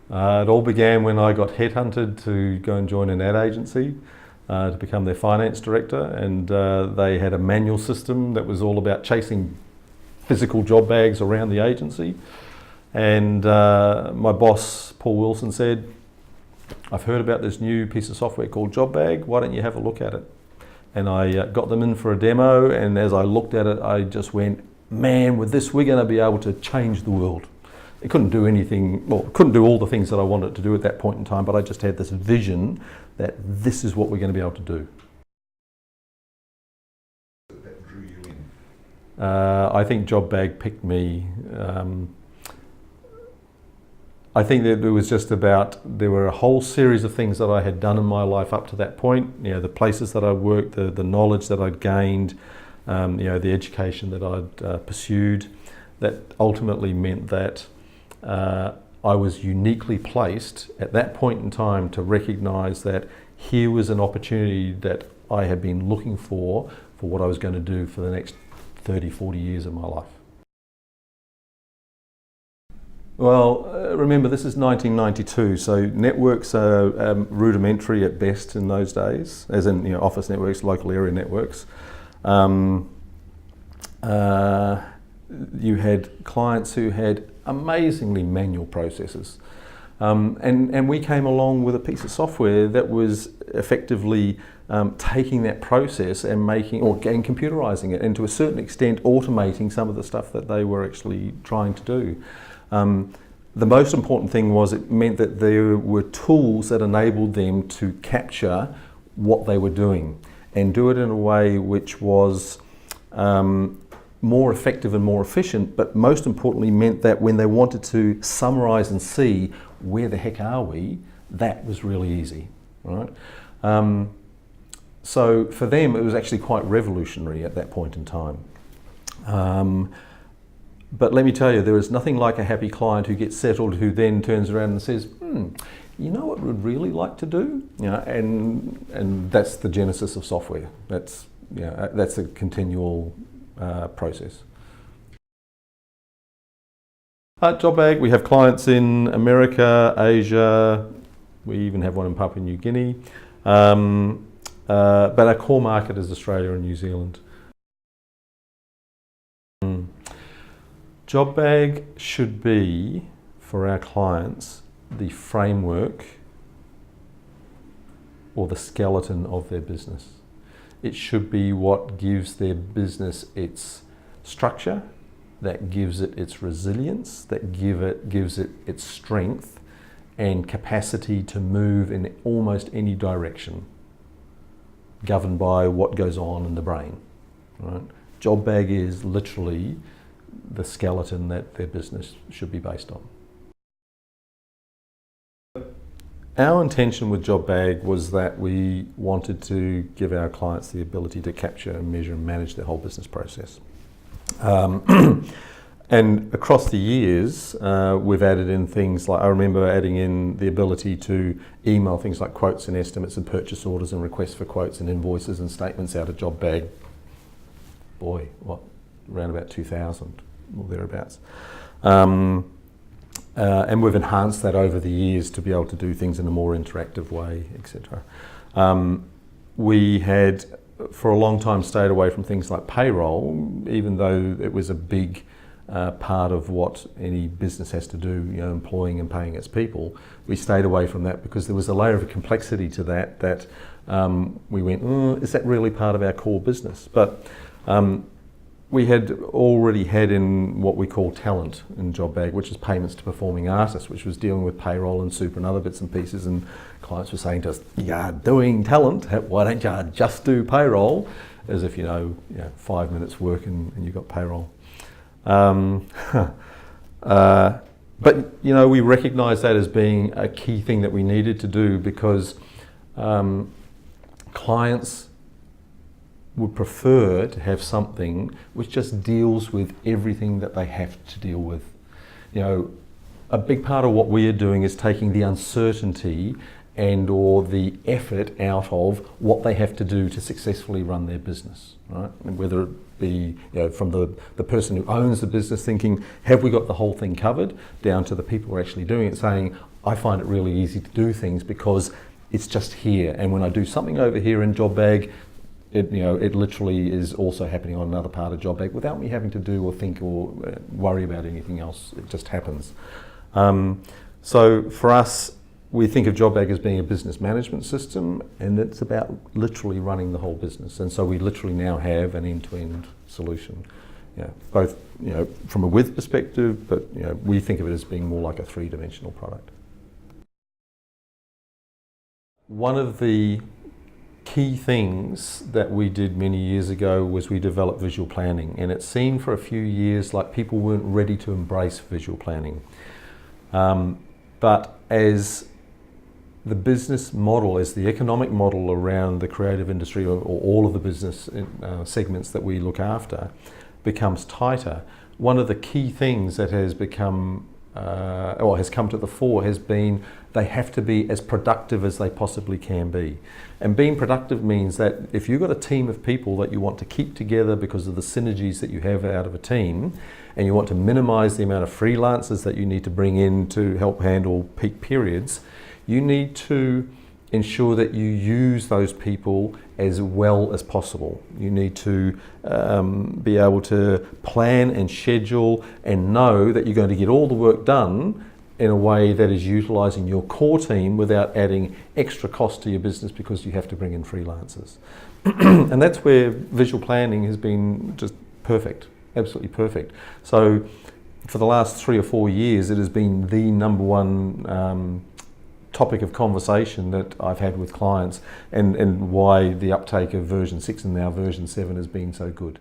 It all began when I got headhunted to go and join an ad agency to become their finance director, and they had a manual system that was all about chasing physical job bags around the agency. And my boss, Paul Wilson, said, "I've heard about this new piece of software called JobBag, why don't you have a look at it?" And I got them in for a demo, and as I looked at it, I just went, man, with this we're going to be able to change the world. It couldn't do anything, well, it couldn't do all the things that I wanted it to do at that point in time, but I just had this vision that this is what we're going to be able to do. That drew you in? I think JobBag picked me. I think that it was just about, there were a whole series of things that I had done in my life up to that point. You know, the places that I worked, the knowledge that I'd gained, you know, the education that I'd pursued, that ultimately meant that I was uniquely placed at that point in time to recognise that here was an opportunity that I had been looking for what I was going to do for the next 30, 40 years of my life. Well, remember, this is 1992, so networks are rudimentary at best in those days, as in, you know, office networks, local area networks. You had clients who had amazingly manual processes, and we came along with a piece of software that was effectively taking that process and and computerising it, and to a certain extent automating some of the stuff that they were actually trying to do. The most important thing was it meant that there were tools that enabled them to capture what they were doing and do it in a way which was more effective and more efficient, but most importantly meant that when they wanted to summarise and see where the heck are we, that was really easy, right? So for them it was actually quite revolutionary at that point in time. But let me tell you, there is nothing like a happy client who gets settled, who then turns around and says, you know what we'd really like to do? You know, and that's the genesis of software. That's, you know, that's a continual process. At JobBag, we have clients in America, Asia, we even have one in Papua New Guinea, but our core market is Australia and New Zealand. JobBag should be, for our clients, the framework or the skeleton of their business. It should be what gives their business its structure, that gives it its resilience, that gives it its strength and capacity to move in almost any direction, governed by what goes on in the brain. Right? JobBag is literally the skeleton that their business should be based on. Our intention with JobBag was that we wanted to give our clients the ability to capture and measure and manage their whole business process. And across the years, we've added in things like, I remember adding in the ability to email things like quotes and estimates and purchase orders and requests for quotes and invoices and statements out of JobBag. Boy, what, around about 2000 or thereabouts. And we've enhanced that over the years to be able to do things in a more interactive way, etc. We had, for a long time, stayed away from things like payroll, even though it was a big part of what any business has to do, you know, employing and paying its people. We stayed away from that because there was a layer of complexity to that we went, is that really part of our core business? But we had already had in what we call talent in JobBag, which is payments to performing artists, which was dealing with payroll and super and other bits and pieces, and clients were saying to us, you're doing talent, why don't you just do payroll? As if, you know 5 minutes work and you've got payroll. But you know, we recognise that as being a key thing that we needed to do, because clients would prefer to have something which just deals with everything that they have to deal with. You know, a big part of what we are doing is taking the uncertainty and or the effort out of what they have to do to successfully run their business, right? And whether it be from the person who owns the business thinking, have we got the whole thing covered, down to the people who are actually doing it saying, I find it really easy to do things because it's just here, and when I do something over here in JobBag, it literally is also happening on another part of JobBag without me having to do or think or worry about anything else. It just happens. So for us, we think of JobBag as being a business management system, and it's about literally running the whole business. And so we literally now have an end-to-end solution, both from a with perspective, but we think of it as being more like a three-dimensional product. One of the key things that we did many years ago was we developed visual planning, and it seemed for a few years like people weren't ready to embrace visual planning. But as the business model, as the economic model around the creative industry or all of the business segments that we look after becomes tighter, one of the key things that has become or has come to the fore has been they have to be as productive as they possibly can be. And being productive means that if you've got a team of people that you want to keep together because of the synergies that you have out of a team, and you want to minimize the amount of freelancers that you need to bring in to help handle peak periods, you need to ensure that you use those people as well as possible. You need to be able to plan and schedule and know that you're going to get all the work done in a way that is utilising your core team without adding extra cost to your business because you have to bring in freelancers. And that's where visual planning has been just perfect, absolutely perfect. So for the last 3 or 4 years, it has been the number one topic of conversation that I've had with clients, and why the uptake of version 6 and now version 7 has been so good.